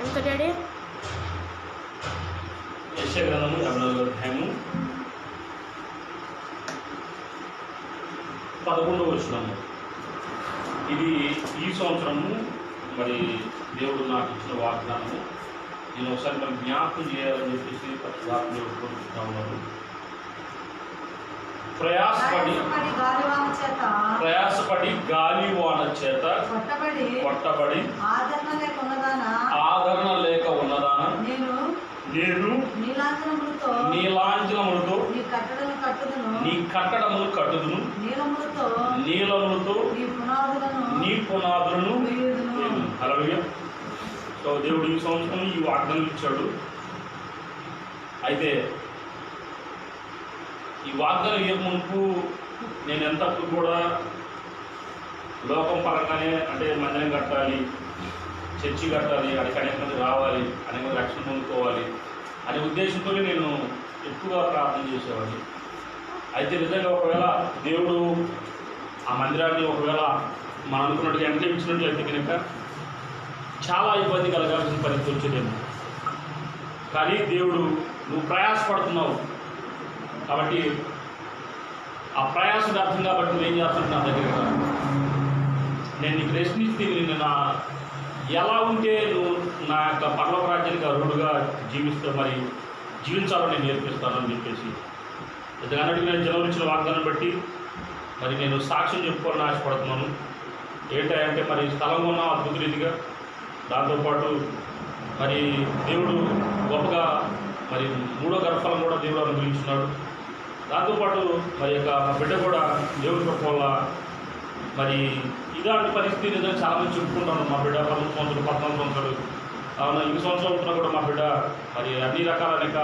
ఎంత డాడీ? యెషయా గ్రంథము 54వ అధ్యాయము 11వ వచనము. ఇది ఈ సంవత్సరము మరి దేవుడు నాకు ఇచ్చిన వాగ్దానము. నేను ఒకసారి మనం జ్ఞాపకం చేయాలని చెప్పేసి పరిశుద్ధాత్మలో కోరుకుంటా ఉన్నాను. ప్రయాసపడి గాలివాన చేత కొట్టబడి ఆదరణ లేక ఉన్నదానా నేను నీలాంజనములతో నీ కట్టడములు కట్టుదును, నీలములతో నీ పునాదులను. హల్లెలూయా. సో దేవుడు ఈ సంవత్సరం ఈ వాగ్దానం ఇచ్చాడు. అయితే ఈ వాగ్దానం ఏ మునుపు నేను ఎంతప్పుడు కూడా లోకం పరంగానే అంటే మందిరం కట్టాలి, చర్చి కట్టాలి, అక్కడికి అనేక మంది రావాలి, అనేక మంది రక్షణ పొందుకోవాలి అనే ఉద్దేశంతో నేను ఎక్కువగా ప్రార్థన చేసేవాడిని. అయితే నిజంగా ఒకవేళ దేవుడు ఆ మందిరాన్ని ఒకవేళ మనం అనుకున్నట్టుగా ఇచ్చినట్లయితే కనుక చాలా ఇబ్బంది కలగాల్సిన పరిస్థితి వచ్చేదేమో. కానీ దేవుడు నువ్వు ప్రయాసపడుతున్నావు కాబట్టి ఆ ప్రయాసం అర్థం కాబట్టి నువ్వేం చేస్తున్నావు నా దగ్గర నేను నీకు ప్రశ్నిస్తే నేను నా ఎలా ఉంటే నువ్వు నా యొక్క పరలోక రాజ్యానికి అర్హుడుగా మరి జీవించాలని నేను నేర్పిస్తానని చెప్పేసి ఇంతకన్నట్టుగా నేను జనం ఇచ్చిన వాగ్దానం బట్టి మరి నేను సాక్ష్యం చెప్పుకోవాలని ఆశపడుతున్నాను. ఏంటంటే మరి స్థలం ఉన్న అద్భుత రీతిగా, దాంతోపాటు మరి దేవుడు గొప్పగా మరి 3వ గర్భఫలం కూడా దేవుడు అనుగ్రహించున్నాడు. దాంతోపాటు మరి యొక్క మా బిడ్డ కూడా దేవుడి కృప వల్ల మరి ఇలాంటి పరిస్థితి నిజంగా చాలా మంది చెప్పుకుంటాను. మా బిడ్డ 13 సంవత్సరాలు 14 సంవత్సరాలు అవును ఈ సంవత్సరం ఉంటున్నా కూడా మా బిడ్డ మరి అన్ని రకాల అనేక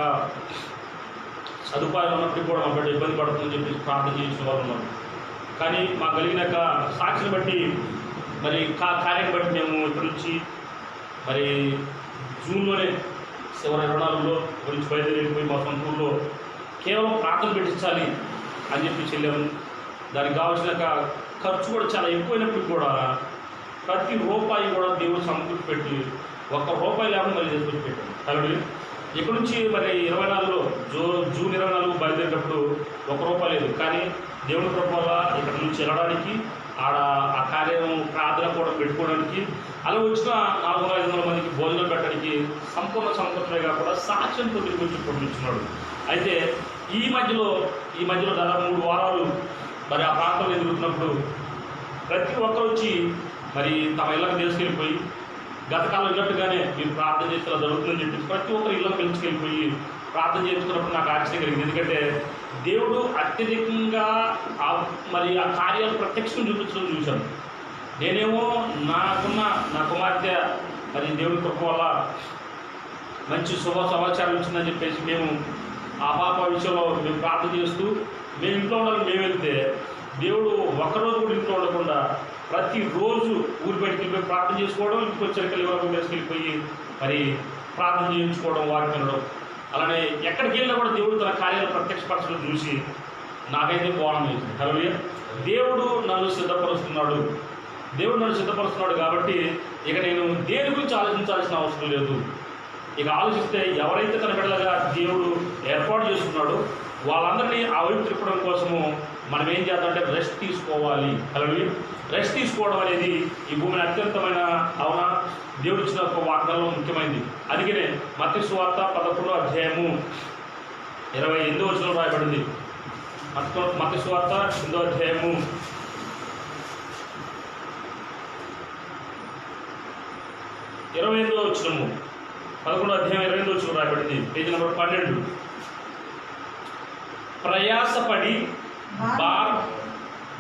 సదుపాయాలు ఉన్నప్పటికీ కూడా మా బిడ్డ ఇబ్బంది పడుతుందని చెప్పి ప్రార్థన చేసిన వాళ్ళు ఉన్నారు. కానీ మాకు కలిగిన సాక్షిని బట్టి మరి కార్యాన్ని బట్టి మేము ఇక్కడి నుంచి మరి జూన్లోనే చివరి 24లో గురించి బయలుదేరిపోయి మా సొంత ఊళ్ళో కేవలం ప్రార్థన పెట్టించాలి అని చెప్పి చెల్లాము. దానికి కావాల్సిన ఖర్చు కూడా చాలా ఎక్కువైనప్పుడు కూడా ప్రతి రూపాయి కూడా దేవుడు సమకూర్చి పెట్టి ₹1 లేకుండా మళ్ళీ తీసుకొచ్చి పెట్టాడు. కాబట్టి ఇక్కడ నుంచి మరి 24లో జూన్ 24 బయలుదేరేటప్పుడు ₹1 లేదు. కానీ దేవుడి కృప వల్ల ఇక్కడ నుంచి వెళ్ళడానికి ఆ కార్యం ప్రార్థన కూడా పెట్టుకోవడానికి అలా వచ్చిన 400-500 మందికి భోజనం పెట్టడానికి సంపూర్ణ సంతృప్తిగా కూడా సాక్ష్యంతో తిరిగి వచ్చి పొందించున్నాడు. అయితే ఈ మధ్యలో దాదాపు 3 వారాలు మరి ఆ ప్రాంతంలో ఎదుగుతున్నప్పుడు ప్రతి ఒక్కరు వచ్చి మరి తమ ఇళ్ళకి తీసుకెళ్ళిపోయి గతకాలం ఉన్నట్టుగానే మీరు ప్రార్థన చేస్తే అలా జరుగుతుందని చెప్పి ప్రతి ఒక్కరు ఇళ్ళకి పిలుచుకెళ్ళిపోయి ప్రార్థన చేస్తున్నప్పుడు నాకు ఆశ్చర్యం కలిగింది. ఎందుకంటే దేవుడు అత్యధికంగా మరి ఆ కార్యాలు ప్రత్యక్షం చూపించడం చూశాను. నేనేమో నా కుమార్తె మరి దేవుడి కృప వల్ల మంచి సమాచారం ఇచ్చిందని చెప్పేసి మేము ఆ పాప విషయంలో మేము ప్రార్థన చేస్తూ మేము ఇంట్లో ఉండాలని మేము వెళ్తే దేవుడు ఒక్కరోజు కూడా ఇంట్లో ఉండకుండా ప్రతిరోజు ఊరి బయటికి వెళ్ళిపోయి ప్రార్థన చేసుకోవడం, ఇంటికి వచ్చరికి ఎవరు తీసుకెళ్ళిపోయి మరి ప్రార్థన చేయించుకోవడం, వారికి వినడం. అలానే ఎక్కడికి వెళ్ళినా కూడా దేవుడు తన కార్యాలు ప్రత్యక్షపరచడం చూసి నాకైతే బాగుంది. హల్లెలూయా. దేవుడు నన్ను సిద్ధపరుస్తున్నాడు కాబట్టి ఇక నేను దేని గురించి ఆలోచించాల్సిన అవసరం లేదు. ఇక ఆలోచిస్తే ఎవరైతే తన బిడ్డలుగా దేవుడు ఏర్పాటు చేసుకున్నాడో వాళ్ళందరినీ ఆ వైపు తిప్పడం కోసము మనం ఏం చేద్దామంటే రెస్ట్ తీసుకోవాలి. హల్లెలూయా. రెస్ట్ తీసుకోవడం అనేది ఈ భూమిని అత్యంతమైన అవునా దేవుడు ఇచ్చిన ఒక వాగ్దానంలో ముఖ్యమైనది. అందుకనే మత్తయి సువార్త 11వ అధ్యాయము 28వ వచనంలో రాయబడింది. మత్తయి సువార్త 8వ అధ్యాయము 28వ వచనము 11వ అధ్యాయం 28వ వచనం రాయబడింది. Page number 12. ప్రయాసపడి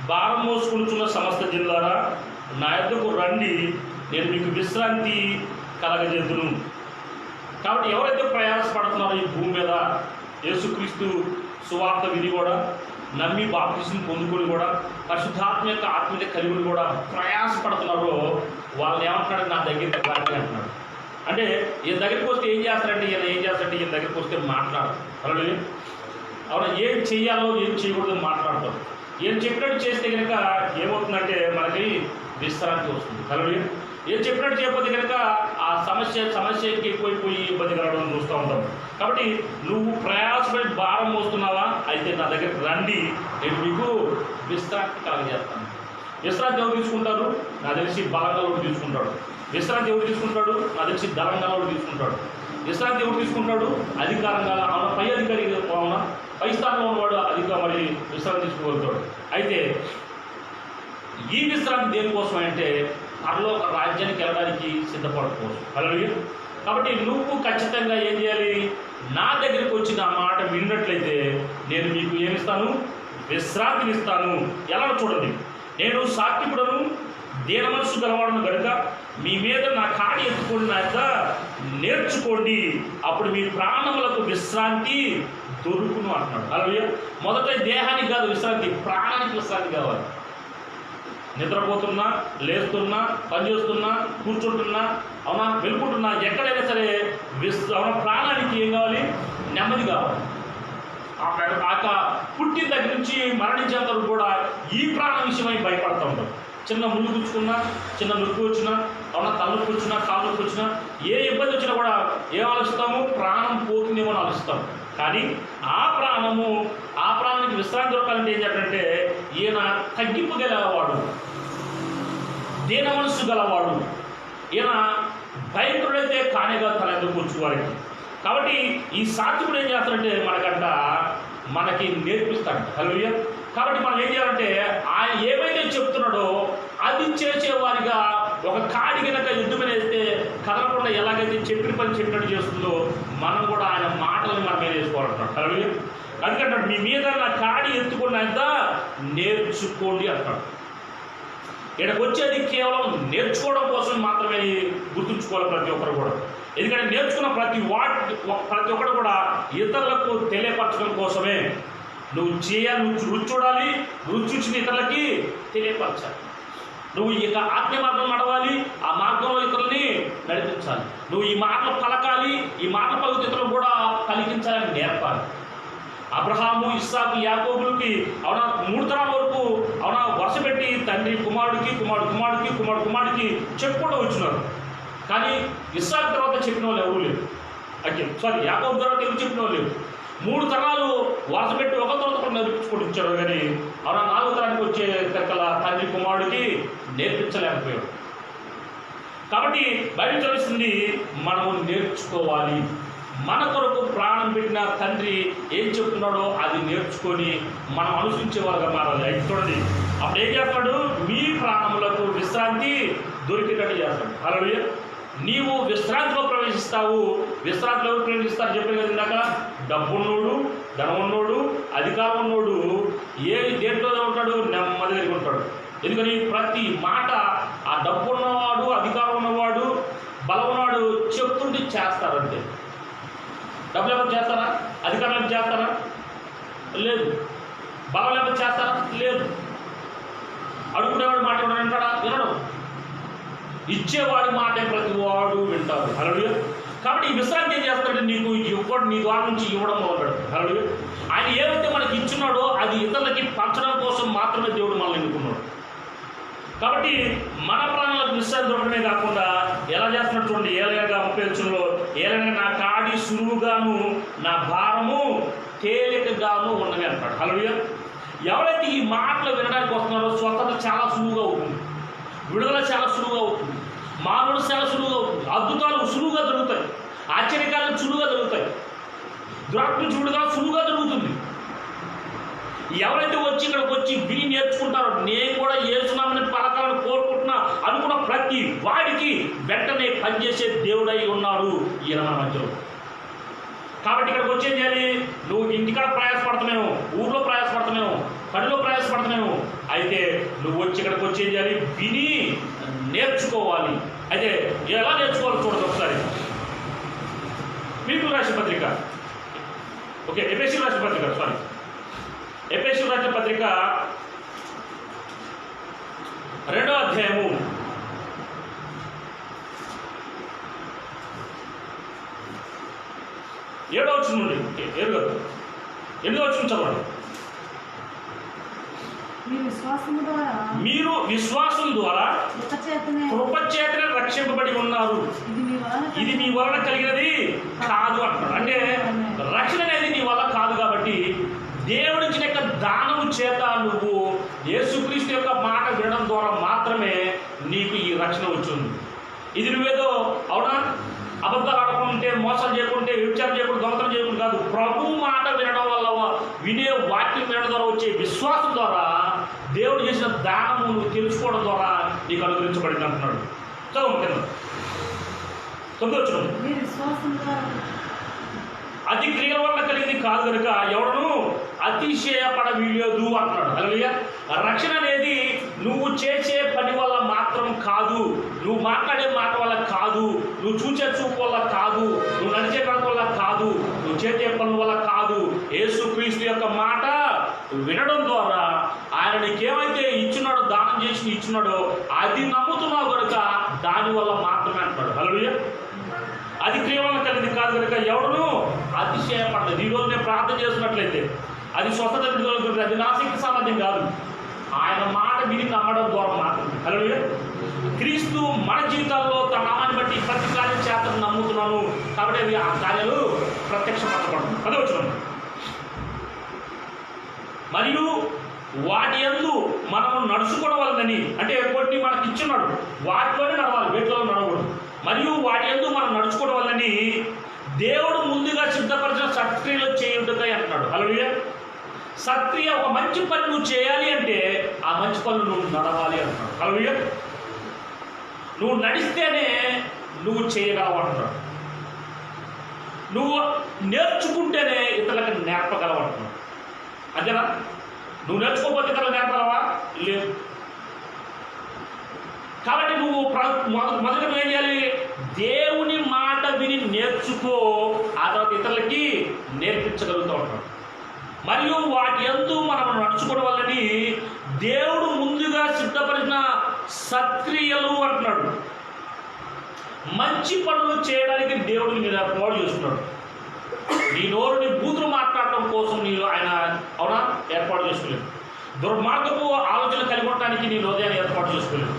భారం మోసుకుంటున్న సమస్త జిల్లారా నా యొద్దకు రండి, నేను మీకు విశ్రాంతి కలగజేతును. కాబట్టి ఎవరైతే ప్రయాసపడుతున్నారో ఈ భూమి మీద యేసుక్రీస్తు సువార్త విని కూడా నమ్మి బాప్తిస్మం పొందుకొని కూడా పరిశుద్ధాత్మ యొక్క ఆత్మీయ కలిగి కూడా ప్రయాసపడుతున్నారో వాళ్ళని ఏమంటున్నాడు, నా దగ్గరికి రండి అంటున్నాడు. అంటే ఈయన దగ్గరికి వస్తే ఏం చేస్తారంటే ఈయన దగ్గరికి వస్తే మాట్లాడరు. అలాగే అవునా ఏం చెయ్యాలో ఏం చేయకూడదు మాట్లాడతారు. ఏం చెప్పినట్టు చేస్తే కనుక ఏమవుతుందంటే మనకి విశ్రాంతి వస్తుంది. అలాగే ఏం చెప్పినట్టు చేయకపోతే కనుక ఆ సమస్యకి ఎక్కువైపోయి ఇబ్బంది కలగడం చూస్తూ ఉంటాం. కాబట్టి నువ్వు ప్రయాసపడి భారం మోస్తున్నావా, అయితే నా దగ్గరికి రండి, నేను మీకు విశ్రాంతి కలగజేస్తాను. విశ్రాంతి ఎవరు తీసుకుంటారు? నా తెలిసి బలంగా ఒకటి తీసుకుంటాడు. విశ్రాంతి ఎవరు తీసుకుంటాడు? నా తెలిసి దళంగా ఒకటి తీసుకుంటాడు. విశ్రాంతి ఎవరు తీసుకుంటాడు? అధికారంగా అవునా, పై అధికారి అవునా, పై స్థానంలో ఉన్నవాడు మరి విశ్రాంతి తీసుకోగలుగుతాడు. అయితే ఈ విశ్రాంతి దేనికోసం అంటే పరలోక రాజ్యానికి వెళ్ళడానికి సిద్ధపడకపోవచ్చు. హల్లెలూయా. కాబట్టి నువ్వు ఖచ్చితంగా ఏం చేయాలి? నా దగ్గరికి వచ్చి నా మాట విన్నట్లయితే నేను మీకు ఏమిస్తాను? విశ్రాంతిని ఇస్తాను. ఎలా చూడండి, నేను సాత్వికుడను, దీన మనసు గలవాడను కనుక మీ మీద నా కాడి ఎత్తుకొని నా యొక్క నేర్చుకోండి, అప్పుడు మీ ప్రాణములకు విశ్రాంతి దొరుకును అంటున్నాడు. హల్లెలూయా. మొదట దేహానికి కాదు విశ్రాంతి, ప్రాణానికి విశ్రాంతి కావాలి. నిద్రపోతున్నా, లేస్తున్నా, పనిచేస్తున్నా, కూర్చుంటున్నా, అవునా, వెళ్ళుకుంటున్నా, ఎక్కడైనా సరే అవునా, ప్రాణానికి ఏం కావాలి? నెమ్మది కావాలి. ఆ పుట్టిన దగ్గర నుంచి మరణించేంత వరకు కూడా ఈ ప్రాణం విషయమై భయపడుతూ ఉంటాం. చిన్న ముళ్ళు గుచ్చుకున్నా, చిన్న నొప్పి వచ్చినా, అవునా, తలనొప్పి వచ్చినా, కాలు నొప్పి వచ్చినా, ఏ ఇబ్బంది వచ్చినా కూడా ఏం ఆలోచిస్తాము? ప్రాణం పోతుందేమో అని ఆలోచిస్తాం. కానీ ఆ ప్రాణానికి విశ్రాంతి దొరకాలంటే ఏం చెప్పాలంటే, ఈయన తగ్గింపు గలవాడు, దీన మనస్సు గలవాడు, ఈయన భయంకరుడైతే కానేగా తన ఎందుకు కూర్చువారికి. కాబట్టి ఈ సాత్వికుడు ఏం చేస్తాడంటే మనకి నేర్పిస్తాడు. హల్లెలూయా. కాబట్టి మనం ఏం చేయాలంటే ఆయన ఏమైతే చెప్తున్నాడో అది చేసేవారిగా, ఒక కాడి కనుక ఎద్దు మీద వేస్తే కదలకుండా ఎలాగైతే చెప్పిన పని చెప్పినట్టు చేస్తుందో మనం కూడా ఆయన మాటలను మన మీద వేసుకోవాలంటాడు. హల్లెలూయా. అందుకంటాడు, మీ మీద నా కాడి ఎత్తుకున్నంత నేర్చుకోండి అంటాడు. ఇక్కడికి వచ్చేది కేవలం నేర్చుకోవడం కోసం మాత్రమే గుర్తుంచుకోవాలి ప్రతి ఒక్కరు కూడా. ఎందుకంటే నేర్చుకున్న ప్రతి ఒక్కరు కూడా ఇతరులకు తెలియపరచడం కోసమే. నువ్వు చేయాలి, రుచి చూడాలి, రుచి చూసిన ఇతరులకి తెలియపరచాలి. నువ్వు ఇక ఆత్మ మార్గం నడవాలి, ఆ మార్గంలో ఇతరులని నడిపించాలి. నువ్వు ఈ మాటలు పలకాలి, ఈ మాటలు పలుకు ఇతరులు కూడా పలికించాలని నేర్పాలి. అబ్రహాము, ఇస్సాకు, యాకోబులకి అవునా 3 తరాల వరకు అవునా వరుస పెట్టి తండ్రి కుమారుడికి, కుమారుడికి చెప్పుకుంటూ వచ్చినారు. కానీ ఇస్సాకు తర్వాత చెప్పిన వాళ్ళు ఎవరు లేరు. యాకోబు తర్వాత ఎవరు చెప్పిన వాళ్ళు లేరు. 3 తరాలు వరుస పెట్టి ఒక తర్వాత కూడా నేర్పించుకుంటూ ఇచ్చాడు. కానీ అవునా 4వ తరానికి వచ్చే కల తండ్రి కుమారుడికి నేర్పించలేకపోయాడు. కాబట్టి బైబిల్ తెలుస్తుంది, మనము నేర్చుకోవాలి. మన కొరకు ప్రాణం పెట్టిన తండ్రి ఏం చెప్తున్నాడో అది నేర్చుకొని మనం అనుసరించే వాళ్ళగా మారాలి. అయితే చూడండి, అప్పుడు ఏం చేస్తాడు? మీ ప్రాణములకు విశ్రాంతి దొరికేటట్టు చేస్తాడు. హల్లెలూయా. నీవు విశ్రాంతిలో ప్రవేశిస్తావు. విశ్రాంతిలో ఎవరు ప్రవేశిస్తారు చెప్పే కదా ఇందాక? డబ్బున్నోడు, ధనం ఉన్నోడు, అధికారం ఉన్నోడు దేంట్లో ఉంటాడు? నెమ్మదిగా ఉంటాడు. ఎందుకని? ప్రతి మాట ఆ డబ్బు ఉన్నవాడు, అధికారం ఉన్నవాడు, బలం ఉన్నవాడు చెప్తుంటే చేస్తారంటే. డబ్బులు ఎవరు చేస్తారా? అధికారం ఎవరు చేస్తారా? లేదు. బలం ఎవరు చేస్తారా? లేదు. అడుగునేవాడు మాట ఎవరు వింటాడా? వినడు. ఇచ్చేవాడి మాటే ప్రతి వాడు వింటారు. హల్లెలూయా. కాబట్టి ఈ విశ్రాంతి ఏం చేస్తాడంటే నీకు ఇవ్వడం, నీ ద్వారా నుంచి ఇవ్వడం మొదలుపెడతాడు. హల్లెలూయా. ఆయన ఏదైతే మనకి ఇచ్చున్నాడో అది ఇతరులకి పంచడం కోసం మాత్రమే దేవుడు మనల్ని ఎన్నుకున్నాడు. కాబట్టి మన ప్రాణాలకు విశ్రాంతి దొరకడమే కాకుండా ఎలా చేస్తున్నాడు చూడండి. ఏలయనగా 30 ఏలైనా నా కాడి సులువుగాను నా భారము తేలికగాను ఉన్నవి అంటాడు. హల్లెలూయా. ఎవరైతే ఈ మాటలు వినడానికి వస్తున్నారో స్వస్థత చాలా సులువుగా అవుతుంది, విడుదల చాలా సులువుగా అవుతుంది, మానవుడు చాలా సులువుగా అవుతుంది, అద్భుతాలు సులువుగా జరుగుతాయి, ఆశ్చర్యకాలు సులువుగా జరుగుతాయి, దురాత్మ విడుదల సులువుగా జరుగుతుంది. ఎవరైతే వచ్చి ఇక్కడికి వచ్చి విని నేర్చుకుంటారో, నేను కూడా యేసునామమున పలకాలని కోరుకుంటున్నా అనుకున్న ప్రతి వాడికి వెంటనే పనిచేసే దేవుడై ఉన్నాడు ఈయన మన మధ్యలో. కాబట్టి ఇక్కడికి వచ్చేం చేయాలి? నువ్వు ఇంటికాడ ప్రయాసపడుతున్నావు, ఊర్లో ప్రయాసపడుతున్నావు, పనిలో ప్రయాసపడుతున్నావు. అయితే నువ్వు వచ్చి ఇక్కడికి వచ్చేం చేయాలి? విని నేర్చుకోవాలి. అయితే ఎలా నేర్చుకోవాలో చూడదు ఒకసారి. ఫిలిప్పీయులకు రాసిన పత్రిక, ఎఫెసీయులకు రాసిన పత్రిక, ఎఫెసీయులకు రాసిన పత్రిక 2వ అధ్యాయము 7వ వచనం నుండి 8వ వచనం చదవండి. మీరు మీరు విశ్వాసం ద్వారా కృపచేతనే రక్షింపబడి ఉన్నారు. ఇది మీ వలన కలిగినది కాదు అంటున్నాడు. అంటే రక్షణ అనేది నీ వల్ల కాదు కాబట్టి దేవుడిచ్చిన యొక్క దానము చేత నువ్వు యేసుక్రీస్తు యొక్క మాట వినడం ద్వారా మాత్రమే నీకు ఈ రక్షణ వచ్చింది. ఇది నువ్వేదో అవునా అబద్ధాలు ఆడకుంటే, మోసాలు చేయకుంటే, వ్యభిచారం చేయకుండా, దొంగతనం చేయకుండా కాదు. ప్రభు మాట వినడం వల్ల, వినే వాక్యం వినడం ద్వారా వచ్చే విశ్వాసం ద్వారా దేవుడు చేసిన దానము నువ్వు తెలుసుకోవడం ద్వారా నీకు అనుగ్రహించబడింది అంటున్నాడు. చదువు అది క్రియల వల్ల కలిగింది కాదు కనుక ఎవడను అతిశయపడ వీలేదు అంటున్నాడు. హల్లెలూయా. రక్షణ అనేది నువ్వు చేసే పని వల్ల మాత్రం కాదు, నువ్వు మాట్లాడే మాట వల్ల కాదు, నువ్వు చూసే చూపు వల్ల కాదు, నువ్వు నడిచే పని వల్ల కాదు, నువ్వు చేసే పనుల వల్ల కాదు. యేసుక్రీస్తు యొక్క మాట వినడం ద్వారా ఆయన నీకేమైతే ఇచ్చున్నాడో, దానం చేసి ఇచ్చున్నాడో అది నమ్ముతున్నావు కనుక దానివల్ల మాత్రమే అంటున్నాడు. హల్లెలూయా. అది క్రియవలన కలిగింది కాదు కనుక ఎవడును అతిశయపడలేదు. ఈరోజు నేను ప్రార్థన చేస్తున్నట్లయితే అది స్వస్థత విడుదల, అది నా శక్తి సామర్థ్యం కాదు, ఆయన మాట విని నమ్మడం ద్వారా మాత్రమే. హల్లెలూయా. క్రీస్తు మన జీవితాల్లో తన నామాన్ని బట్టి ప్రతి కార్యం చేత నమ్ముతున్నాను కాబట్టి అవి ఆ కార్యాలు ప్రత్యక్షపరచబడతాయి. అదే వచ్చిన మరియు వాటి యందు మనము నడుచుకోవడం వలనని, అంటే కొన్ని మనకి ఇచ్చున్నాడు వాటిలోనే నడవాలి, వేటిలో నడవకూడదు. మరియు వాటి యందు మనం నడుచుకోవడం వల్లని దేవుడు ముందుగా సిద్ధపరిచిన సత్క్రియలు చేయుటకై అంటున్నాడు. హల్లెలూయా. సత్క్రియ ఒక మంచి పని నువ్వు చేయాలి అంటే ఆ మంచి పనులు నువ్వు నడవాలి అంటున్నాడు. హల్లెలూయా. నువ్వు నడిస్తేనే నువ్వు చేయగలవు అంటున్నాడు. నువ్వు నేర్చుకుంటేనే ఇతరులకు నేర్పగలవు అంటున్నాడు. అంతేనా? నువ్వు నేర్చుకోకపోతే ఇతరులకు నేర్పగలవా? లేదు. కాబట్టి నువ్వు మొదట ఏం చేయాలి? దేవుని మాట విని నేర్చుకో, ఆ తర్వాత ఇతరులకి నేర్పించగలుగుతూ ఉంటాడు. మరియు వాటి యందు మనం నడుచుకోవడం వల్లని దేవుడు ముందుగా సిద్ధపరిచిన సత్క్రియలు అంటున్నాడు. మంచి పనులు చేయడానికి దేవుడు నేను ఏర్పాటు చేస్తున్నాడు. నీ నోరుని బూతులు మాట్లాడటం కోసం నేను ఆయన అవునా ఏర్పాటు చేసుకోలేదు. దుర్మార్గపు ఆలోచన కలిగి ఉండటానికి నీ హృదయాన్ని ఏర్పాటు చేసుకోలేదు.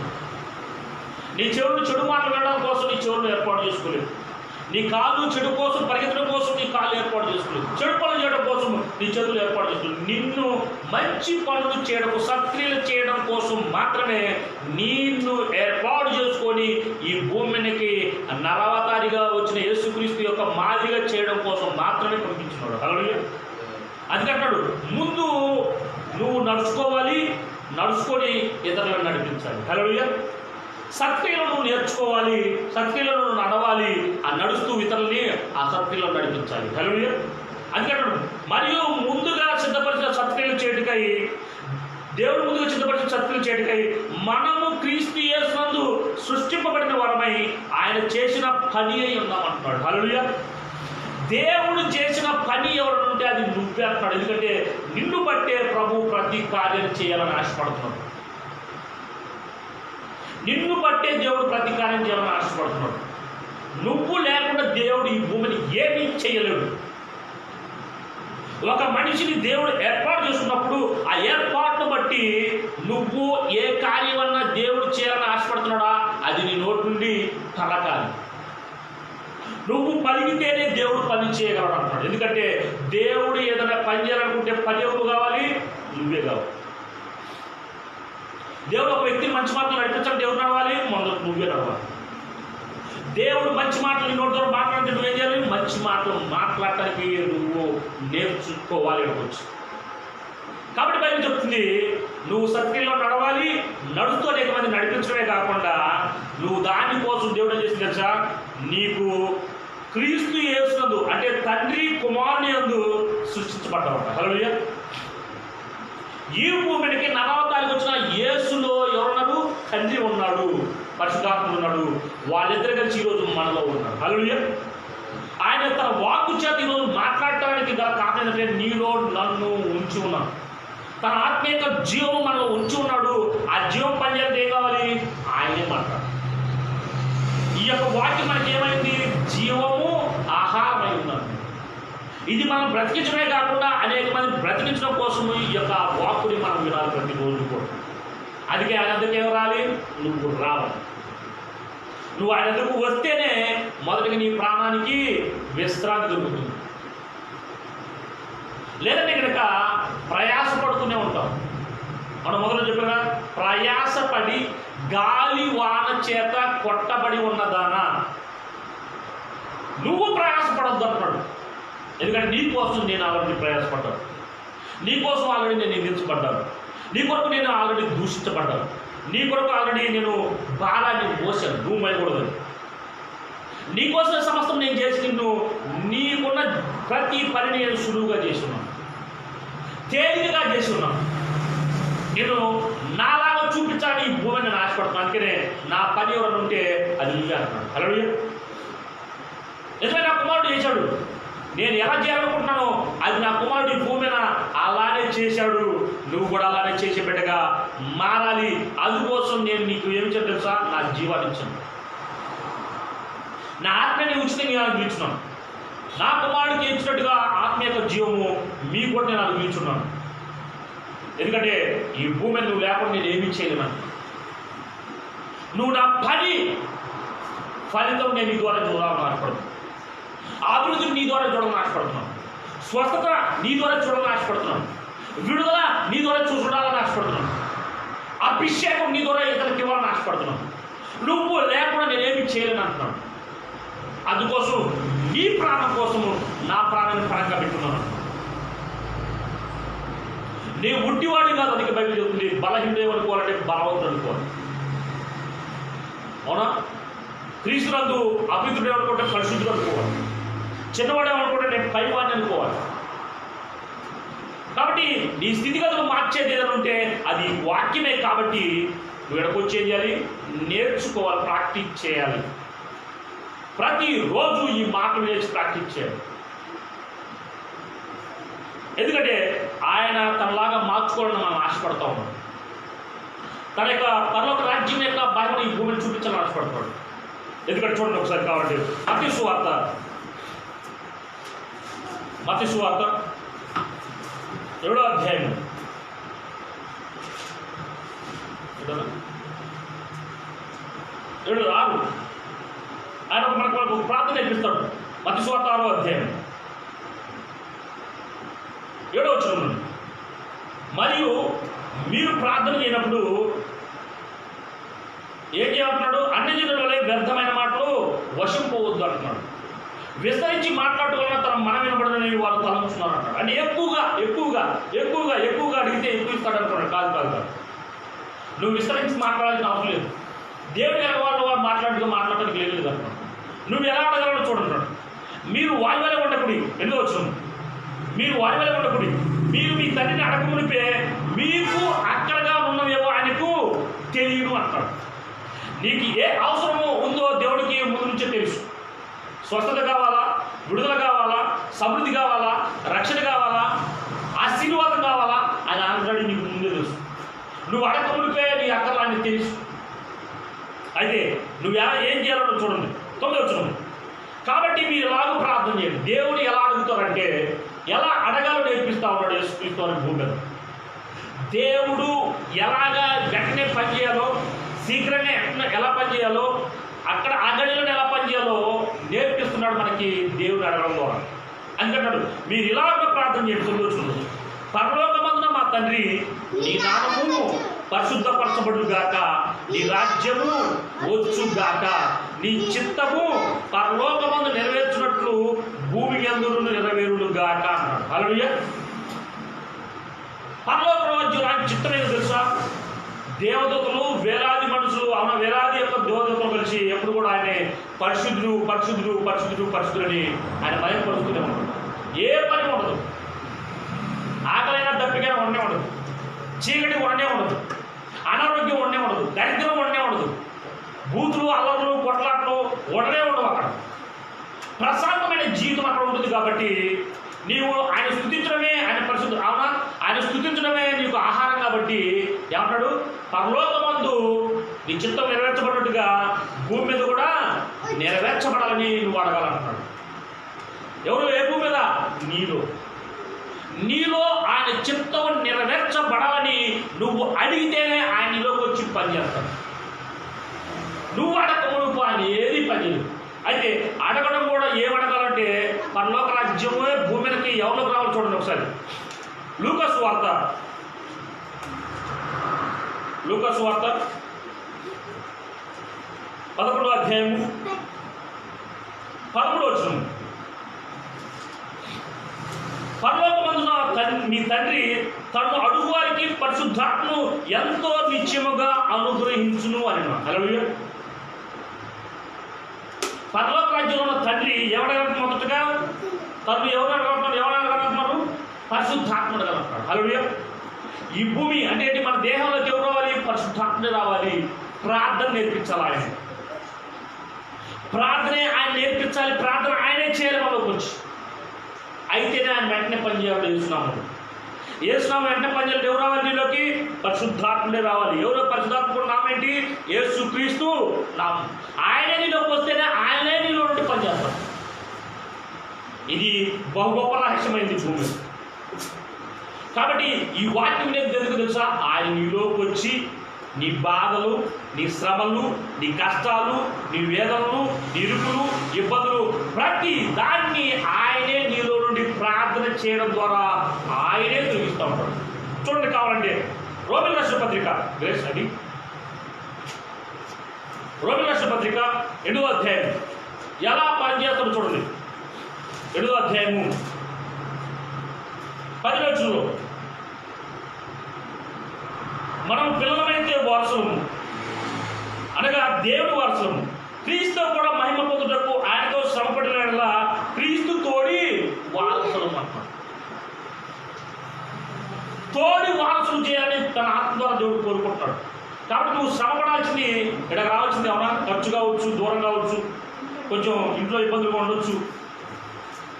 నీ చెవులను చెడు మాటలు వినడం కోసం నీ చెవులను ఏర్పాటు చేసుకోలేదు. నీ కాళ్ళు చెడు కోసం పరిగెత్తడం కోసం నీ కాళ్ళు ఏర్పాటు చేసుకోలేదు. చెడు పనులు చేయడం కోసం నీ చేతులు ఏర్పాటు చేసుకోలేదు. నిన్ను మంచి పనులు చేయడం, సత్క్రియలు చేయడం కోసం మాత్రమే నిన్ను ఏర్పాటు చేసుకొని ఈ భూమికి నరవతారిగా వచ్చిన యేసుక్రీస్తు యొక్క మాదిరిగా చేయడం కోసం మాత్రమే పంపించున్నాడు. హల్లెలూయా. అందుకంటాడు ముందు నువ్వు నడుచుకోవాలి, నడుచుకొని ఇతరులను నడిపించాలి. హల్లెలూయా. సత్క్రియలను నువ్వు నేర్చుకోవాలి, సత్క్రియలను నువ్వు నడవాలి, ఆ నడుస్తూ ఇతరులని ఆ సత్క్రియలో నడిపించాలి. హల్లెలూయా. అందుకంటాడు మరియు ముందుగా సిద్ధపరిచిన సత్క్రియలు చేయటకై, దేవుడు ముందుగా సిద్ధపరిచిన సత్క్రియలు చేయటకై మనము క్రీస్తు యేసునందు సృష్టింపబడిన వారమై ఆయన చేసిన పని అయి ఉన్నామంటున్నాడు. హల్లెలూయా. దేవుడు చేసిన పని ఎవరు ఉంటే అది నువ్వే అంటున్నాడు. ఎందుకంటే నిన్ను బట్టే ప్రభు ప్రతి కార్యం చేయాలని ఆశపడుతున్నాడు. నిన్ను బట్టే దేవుడు ప్రతి కార్యం చేయాలని ఆశపడుతున్నాడు. నువ్వు లేకుండా దేవుడు ఈ భూమిని ఏమీ చేయలేడు. ఒక మనిషిని దేవుడు ఏర్పాటు చేసుకున్నప్పుడు ఆ ఏర్పాటును బట్టి నువ్వు ఏ కార్యమన్నా దేవుడు చేయాలని ఆశపడుతున్నాడా అది నీ నోటి నుండి కలగాలి. నువ్వు పలికితేనే దేవుడు పని చేయగలడు అంటున్నాడు. ఎందుకంటే దేవుడు ఏదైనా పని చేయాలనుకుంటే పని ఎవరు కావాలి? నువ్వే కావాలి. దేవుడు ఒక వ్యక్తిని మంచి మాటలు నడిపించాలంటే ఎవరు నడవాలి? మొదలు నువ్వే నడవాలి. దేవుడు మంచి మాటలు నీ నోటి ద్వారా మాట్లాడితే నువ్వేం చేయాలి? మంచి మాటలు మాట్లాడటానికి నువ్వు నేర్చుకోవాలి అనుకోవచ్చు. కాబట్టి బైబిల్ చెప్తుంది నువ్వు సత్క్రియలో నడవాలి, నడుస్తూ అనేక మంది నడిపించడమే కాకుండా నువ్వు దానికోసం దేవుడు ఏం చేసి తెలుసా? నీకు క్రీస్తు యేసునందు అంటే తండ్రి కుమారుని యందు సృష్టించబడ్డాడు. హల్లెలూయా. ఈ భూమికి నరవతారికి వచ్చిన యేసులో ఎవరున్నాడు? తండ్రి ఉన్నాడు, పరిశుద్ధాత్ముడు ఉన్నాడు. వాళ్ళిద్దరు కలిసి ఈరోజు మనలో ఉన్నారు. హల్లెలూయా. ఆయన తన వాక్కు చేత ఈరోజు మాట్లాడటానికి గల కారణం ఏంటంటే నీలో నన్ను ఉంచి ఉన్నాడు. తన ఆత్మీయ జీవము మనలో ఉంచి ఉన్నాడు. ఆ జీవం పనిచేయాలంటే ఏం కావాలి? ఆయనే మాట్లాడు. ఈ యొక్క వాక్యం మనకి ఏమైంది? జీవము ఆహారమై ఉన్నాడు. ఇది మనం బ్రతికించడమే కాకుండా అనేక మంది బ్రతికించడం కోసం ఈ యొక్క వాక్కుని మనం వినాలి ప్రతిరోజు కూడా. అందుకే ఆయన దగ్గరికి ఏం రావాలి? నువ్వు రావాలి. నువ్వు ఆయన దగ్గరకు వస్తేనే మొదటిగా నీ ప్రాణానికి విశ్రాంతి దొరుకుతుంది. లేదంటే కనుక ప్రయాసపడుతూనే ఉంటాం. మనం మొదలు చెప్పిన ప్రయాసపడి గాలి వాన చేత కొట్టబడి ఉన్నదానా, నువ్వు ప్రయాసపడద్దు అంటున్నాడు. ఎందుకంటే నీ కోసం నేను ఆల్రెడీ ప్రయాసపడ్డాను, నీ కోసం ఆల్రెడీ నేను నిందించబడ్డాను, నీ కొరకు నేను ఆల్రెడీ దూషించబడ్డాను, నీ కొరకు ఆల్రెడీ నేను భారాన్ని మోసాను, నువ్వు మైకూడదని. నీకోసం సమస్తం నేను చేసి నిన్ను నీకున్న ప్రతి పనిని నేను సులువుగా చేసి ఉన్నాను, తేలికగా చేసి ఉన్నాను. నేను నాలాగా చూపించాలని ఈ భూమిని నేను ఆశపడుతున్నాను. అందుకనే నా పని ఎవరైనా ఉంటే అది నువ్వే అంటున్నాడు. హల్లెలూయా. నిజమే, నా కుమారుడు చేశాడు. నేను ఎలా చేయాలనుకుంటున్నానో అది నా కుమారుడు ఈ భూమి మీద అలానే చేశాడు. నువ్వు కూడా అలానే చేసే బిడ్డగా మారాలి. అందుకోసం నేను నీకు ఏమి చెప్పాను తెలుసా? నా జీవాన్ని ఇచ్చాను, నా ఆత్మని ఉచితంగా అనుభవించున్నాను. నా కుమారుడికి ఇచ్చినట్టుగా ఆత్మ యొక్క జీవము మీకు కూడా నేను అనుభవించున్నాను. ఎందుకంటే ఈ భూమి మీద నువ్వు లేకుండా నేను ఏమీ చేయలేను. నువ్వు నా పని ఫలితం నేను నీ ద్వారా చూడాలని ఆశపడుతున్నాను. అభివృద్ధిని నీ ద్వారా చూడాలని ఆశపడుతున్నాను. స్వస్థత నీ ద్వారా చూడాలని ఆశపడుతున్నాను. విడుదల నీ ద్వారా చూడాలని ఆశపడుతున్నాను. అభిషేకం నీ ద్వారా ఇతరులకు ఇవ్వాలని ఆశపడుతున్నాను. నువ్వు లేకుండా నేనేమి చేయలేను అంటున్నాను. అందుకోసం నీ ప్రాణం కోసము నా ప్రాణాన్ని పరంగా పెట్టున్నాను. నీ ఉట్టివాడి కాదు, అందుకే బైబిల్ చెబుతుంది బలహీనుడు అనుకోవాలంటే బలవంతుడు అనుకోవాలి. అవునా? క్రీస్తునందు అపవిత్రుడు అనుకుంటే పరిశుద్ధుడు అనుకోవాలి. చిన్నవాడు ఏమనుకుంటే నేను పైవాడిని అనుకోవాలి. కాబట్టి నీ స్థితిగతులు మార్చేది ఏదైనా ఉంటే అది వాక్యమే. కాబట్టి నువ్వు ఎక్కడికి ఏం చేయాలి? నేర్చుకోవాలి, ప్రాక్టీస్ చేయాలి. ప్రతిరోజు ఈ మాటలు నేర్చి ప్రాక్టీస్ చేయాలి. ఎందుకంటే ఆయన తనలాగా మార్చుకోవాలని మనం ఆశపడతా ఉన్నాం. తన యొక్క పరలోక రాజ్యం యొక్క బాధ్యతను ఈ భూమిని చూపించాలని ఆశపడతాడు. ఎందుకంటే చూడండి ఒకసారి కావాలంటే మత్తయి సువార్త 7వ అధ్యాయం 7:6 ఆయన మనకు ఒక ప్రార్థన నేర్పిస్తాడు. మత్తయి సువార్త 6వ అధ్యాయం 7వ వచనం, మరియు మీరు ప్రార్థన చేయనప్పుడు ఏం చేయమంటున్నాడు? అన్ని జనుల వలె వ్యర్థమైన మాటలు వశింపవద్దు అంటున్నాడు. విస్తరించి మాట్లాడటం వలన తన మనం వినబడదని వాళ్ళు తలంచున్నారు అంటాడు. అంటే ఎక్కువగా ఎక్కువగా ఎక్కువగా ఎక్కువగా అడిగితే ఎక్కువ ఇస్తాడు అంటున్నాడు. కాదు, నువ్వు విస్తరించి మాట్లాడాల్సిన అవసరం లేదు. దేవుని వాళ్ళు మాట్లాడటానికి లేదు అంటున్నాడు. నువ్వు ఎలా అడగాలో చూడంటాడు. మీరు వాయువలే ఉండకుడి, ఎందుకు వచ్చిన మీరు వాయువలే ఉండకుడి, మీరు మీ తండ్రిని అడగమునిపే మీకు అక్కడగా ఉన్నవేవో ఆయనకు తెలియదు అంటాడు. నీకు ఏ అవసరమో ఉందో దేవుడికి ముందు నుంచే తెలుసు. స్వస్థత కావాలా, విడుదల కావాలా, సమృద్ధి కావాలా, రక్షణ కావాలా, ఆశీర్వాదం కావాలా, ఆయన ఆల్రెడీ నీకు ముందే తెలుసు. నువ్వు అడగమునిపే నీ అక్కర్లు ఆయనకు తెలుసు. అయితే నువ్వు ఏం చేయాలో చూడండి. 9వ వచనం, కాబట్టి మీరు ఎలాగో ప్రార్థన చేయండి. దేవుడు ఎలా అడుగుతారంటే ఎలా అడగాలో నేర్పిస్తా ఉన్నాడు యేసుక్రీస్తు అనే భూమి మీద. దేవుడు ఎలాగా వెంటనే పనిచేయాలో, శీఘ్రంగా ఎలా పనిచేయాలో, అక్కడ ఆ గడిలో ఎలా పనిచేయాలో నేర్పిస్తున్నాడు మనకి దేవుడు అడగడం ద్వారా. అందుకంటాడు మీరు ఇలాగ ప్రార్థన చేస్తున్నారు. పరలోకమందున మా తండ్రి, నీ నామము పరిశుద్ధపరచబడుగాక, నీ రాజ్యము వచ్చుగాక, నీ చిత్తము పరలోకమందు నెరవేర్చినట్లు భూమి యందును నెరవేరుగాక అన్నాడు. హల్లెలూయా. పరలోక రాజ్యం చిత్తం ఏదో తెలుసా? దేవదూతలు వేలాది మనుషులు వేలాది యొక్క దేవదూతలు కలిసి ఎప్పుడు కూడా ఆయన పరిశుద్ధుడు పరిశుద్ధుడు పరిశుద్ధుడు పరిశుద్ధుడని ఆయన భయపడుతూనే ఉంటాడు. ఏ పని ఉండదు, ఆకలైనా దప్పికైనా ఉండనే ఉండదు, చీకటి ఉండనే ఉండదు, అనారోగ్యం ఉండనే ఉండదు, దరిద్రం ఉండనే ఉండదు, బూతులు అల్లర్లు కొట్లాట్లు ఉండనే ఉండవు. అక్కడ ప్రశాంతమైన జీవితం అక్కడ ఉంటుంది. కాబట్టి నీవు ఆయన స్తుతించడమే ఆయన పరిశుద్ధి. అవునా? ఆయన స్తుతించడమే నీకు ఆహారం. కాబట్టి ఏమంటాడు? పరలోకమందు నీ చిత్తం నెరవేర్చబడినట్టుగా భూమి మీద కూడా నెరవేర్చబడాలని నువ్వు అడగాలంటున్నాడు. ఎవరు? ఏ భూమి మీద? నీలో. నీలో ఆయన చిత్తం నెరవేర్చబడాలని నువ్వు అడిగితేనే ఆయన నీలోకి వచ్చి పనిచేస్తాడు. నువ్వు అడగమునుపు ఆయన ఏది పనిచేయదు. అయితే అడగడం కూడా ఏమడగాలంటే పరలోక రాజ్యమే భూమి మీదకి ఎవరికి రావాలి చూడండి ఒకసారి. లూకాసు వార్త 11వ అధ్యాయము 13వ వచనం. పరలోకమందున నీ తండ్రి తను అడుగువారికి పరిశుద్ధాత్మను ఎంతో నిత్యముగా అనుగ్రహించును అని. హల్లెలూయా. పరలోక రాజ్యంలో ఉన్న తండ్రి ఎవడగలుగుతారు? మొదటగా తను ఎవరు అడగలుగుతున్నారు? పరిశుద్ధాత్మ అడగలుగుతాడు. హల్లెలూయా. ఈ భూమి అంటే ఏంటి? మన దేహంలోకి ఎవరు రావాలి? పరిశుద్ధాత్మ రావాలి. ప్రార్థన నేర్పించాలి ఆయన. ప్రార్థనే ఆయన నేర్పించాలి. ప్రార్థన ఆయనే చేయాలి మనలోకి వచ్చి. అయితేనే ఆయన వెంటనే పనిచేయాలి. యేసునామం వెంటనే పనిచేయాలి. ఎవరు రావాలి నీలోకి? పరిశుద్ధాత్ముడే రావాలి. ఎవరో పరిశుద్ధాత్ముడు నామం ఏంటి? యేసుక్రీస్తు నామం. ఆయనే నీలోకి వస్తేనే ఆయనే నీలో నుండి పనిచేస్తాడు. ఇది బహు గొప్ప రహస్యమైంది భూమి. కాబట్టి ఈ వాక్యం నేను ఎందుకు తెలుసా? ఆయన నీలోకి వచ్చి నీ బాధలు, నీ శ్రమలు, నీ కష్టాలు, నీ వేదనలు, నీ ఇరుకులు, ఇబ్బందులు ప్రతి దాన్ని ఆయనే నీలో నుండి ప్రార్థన చేయడం ద్వారా ఆయనే తొలగిస్తూ ఉంటాడు. చూడండి కావాలంటే రోమిల రాష్ట్ర పత్రిక గ్రేస్ అది రోమిల రాష్ట్ర పత్రిక 8వ అధ్యాయం ఎలా పనిచేస్తాడో చూడండి. 8వ అధ్యాయము 10వ వచనంలో మనం పిల్లలమైతే వారసులము అనగా దేవుని వారసులము, క్రీస్తు కూడా మహిమ పొందుటకు ఆయనతో శ్రమపడిన క్రీస్తు తోడి వారసులము అంటారు. తోడి వారసులు చేయాలని తన ఆత్మ ద్వారా దేవుడు కోరుకుంటున్నాడు. కాబట్టి నువ్వు శ్రమపడాల్సింది ఇక్కడ రావాల్సింది అవునా? ఖర్చు కావచ్చు, దూరం కావచ్చు, కొంచెం ఇంట్లో ఇబ్బందులు ఉండొచ్చు,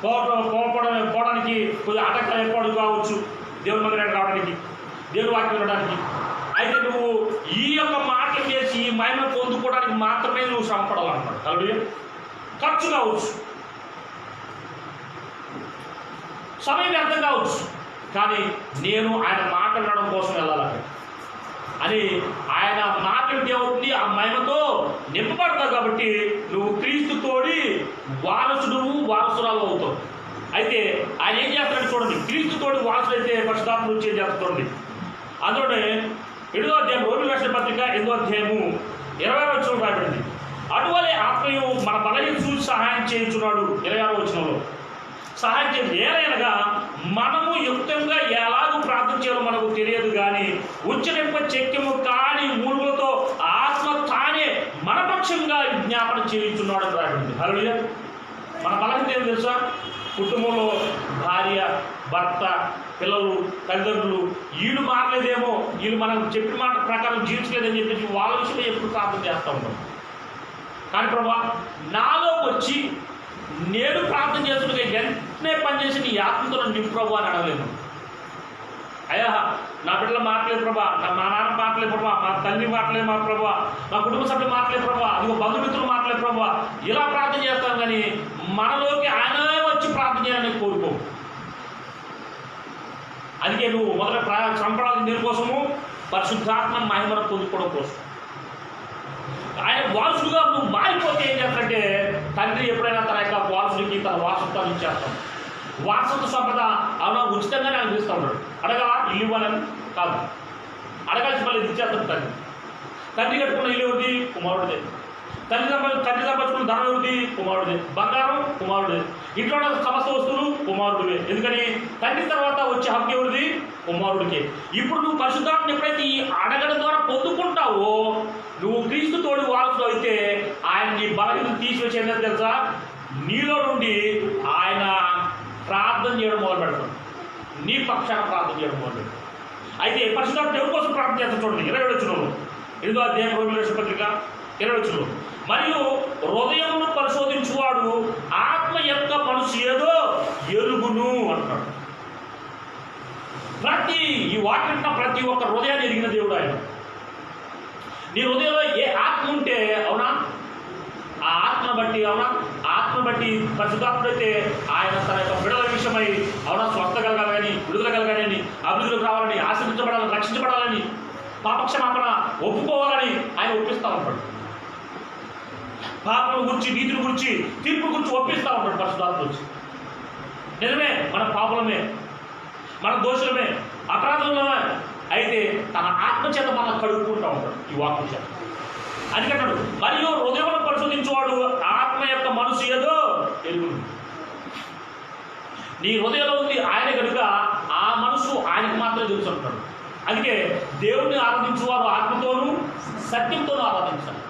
పోవడానికి కొద్దిగా ఆటంకాలు ఏర్పాటు కావచ్చు, దేవుని మందిరానికి రావడానికి, దేవుని వాక్యం వినడానికి. అయితే నువ్వు ఈ యొక్క మాటలు చేసి ఈ మహిమ పొందుకోవడానికి మాత్రమే నువ్వు శ్రమపడాలన్నమాట. హల్లెలూయా. ఖర్చు కావచ్చు, సమయం వ్యర్థం కావచ్చు, కానీ నేను ఆయన మాట్లాడడం కోసం వెళ్ళాలి అని ఆయన మాటలు ఏమవుతుంది? ఆ మహిమతో నింపబడతావు. కాబట్టి నువ్వు క్రీస్తు తోడి వారసురాలు అవుతావు. అయితే ఆయన ఏం చేస్తాడు చూడండి. క్రీస్తు తోడి వారసులు అయితే పరిశుద్ధాత్మ నుంచి ఏం చేస్తాడు చూడండి. అందులోనే 7వ అధ్యాయం రోమిల రాష్ట్ర పత్రిక 8వ అధ్యాయము 20వ వచనం రాబడింది. అటువలే ఆత్మయు మన బలహీన చూసి సహాయం చేయించున్నాడు. 26వ వచనంలో సహాయం చేసి ఏలైనగా మనము యుక్తంగా ఎలాగూ ప్రార్థన చేయాలో మనకు తెలియదు, కానీ ఉచ్చరింప చెక్యము కాని మూలుగులతో ఆత్మ తానే మన పక్షంగా విజ్ఞాపన చేయించున్నాడు అని రాబడింది. హల్లెలూయా. మన బలహీనత ఏం తెలుసా? కుటుంబంలో భార్య, భర్త, పిల్లలు, తల్లిదండ్రులు వీళ్ళు మారలేదేమో, వీళ్ళు మనం చెప్పిన మాట ప్రకారం జీవించలేదని చెప్పేసి వాళ్ళ విషయంలో ఎప్పుడు ప్రార్థన చేస్తూ ఉంటాం. కానీ ప్రభా నాలోకి వచ్చి నేను ప్రార్థన చేస్తుంటే వెంటనే పనిచేసి నీ ఆత్మతో నింపు ప్రభు అని అడగలేము. అయ్యా నా బిడ్డలు మాట్లేదు ప్రభా, మా నాన్న మాట్లేదు ప్రభా, మా తల్లి మాట్లేదు మా ప్రభా, మా కుటుంబ సభ్యులు మాట్లేదు ప్రభా, అదిగో బంధుమిత్రులు మాట్లేదు ప్రభా, ఇలా ప్రార్థన చేస్తాం. కానీ మనలోకి ఆయనే వచ్చి ప్రార్థన చేయాలని కోరుకో. అందుకే నువ్వు మొదట చంపడాల్సిన దేనికోసము? పరిశుద్ధాత్మ మహిమను పొందుకోవడం కోసం. ఆయన వారసుడుగా నువ్వు మారిపోతే ఏం చేస్తాడంటే తండ్రి ఎప్పుడైనా తన యొక్క వారసుడికి తన వారసత్వాన్ని ఇచ్చేస్తాం. వారసత్వ సంపద అవునా ఉచితంగానే అనిపిస్తూ ఉన్నాడు. అడగాల ఇల్లు ఇవ్వాలని కాదు, అడగాల్సిన మళ్ళీ ఇచ్చేస్తాడు. తండ్రి కట్టుకున్న ఇల్లు ఎవరిది? కుమారుడిదే. తండ్రి సంపాదించుకున్న ధనం ఎవరిది? కుమారుడిదే. బంగారం కుమారుడిదే. ఇంట్లో ఉన్న సమస్త వస్తువులు కుమారుడివే. ఎందుకని? తండ్రి తర్వాత వచ్చే హక్కు ఎవరిది? కుమారుడికే. ఇప్పుడు నువ్వు పరిశుద్ధాత్మను ఎప్పుడైతే ఈ అడగడం ద్వారా పొందుకుంటావో నువ్వు క్రీస్తు తోడి వారసుడు అయితే ఆయన నీ బలహీనతను తీసివేసేది తెలుసా? నీలో నుండి ఆయన ప్రార్థన చేయడం మొదలు పెడతాడు. నీ పక్షాన ప్రార్థన చేయడం మొదలు పెడతాడు. అయితే పరిశుద్ధాత్మ ఎవరి కోసం ప్రార్థన చేస్తాడు చూడండి. 20వ వచనంలో 8వ అధ్యాయం రోమిల రాష్ట్ర పత్రిక 20వ వచనంలో మరియు హృదయమును పరిశోధించువాడు ఆత్మ యొక్క మనసు ఏదో ఎరుగును అంటాడు. ఈ వాక్యం ప్రతి ఒక్క హృదయాన్ని ఎరిగిన దేవుడు ఆయన. నీ హృదయంలో ఏ ఆత్మ ఉంటే అవునా ఆ ఆత్మ ఆత్మను బట్టి, అవునా, ఆత్మను బట్టి పరిశుద్ధాత్ముడైతే ఆయన తన యొక్క విడుదల విషయమై, అవునా, స్వస్థ కలగాలని, విడుదల కలగాలని, అభివృద్ధిలోకి రావాలని, ఆశీర్వించబడాలని, రక్షించబడాలని, పాపక్షమాపణ ఒప్పుకోవాలని ఆయన ఒప్పిస్తూ ఉంటాడు. పాపం గురించి, నీతిని గురించి, తీర్పు గురించి ఒప్పిస్తూ ఉంటాడు పరిశుద్ధాత్మ వచ్చి. నిజమే, మన పాపలమే, మన దోషులమే, అపరాధులమే, అయితే తన ఆత్మ చేత మనం కడుక్కుంటూ ఉంటాడు ఈ వాక్యం చేత. అందుకంటాడు, మరియు హృదయమును పరిశోధించువాడు ఆత్మ యొక్క మనసు ఏదో ఎరుగును. నీ హృదయంలో ఉంది ఆయన కనుక ఆ మనసు ఆయనకు మాత్రమే తెలుసు అంటున్నాడు. అందుకే దేవుణ్ణి ఆరాధించువారు ఆత్మతోనూ సత్యంతోనూ ఆరాధించాలి.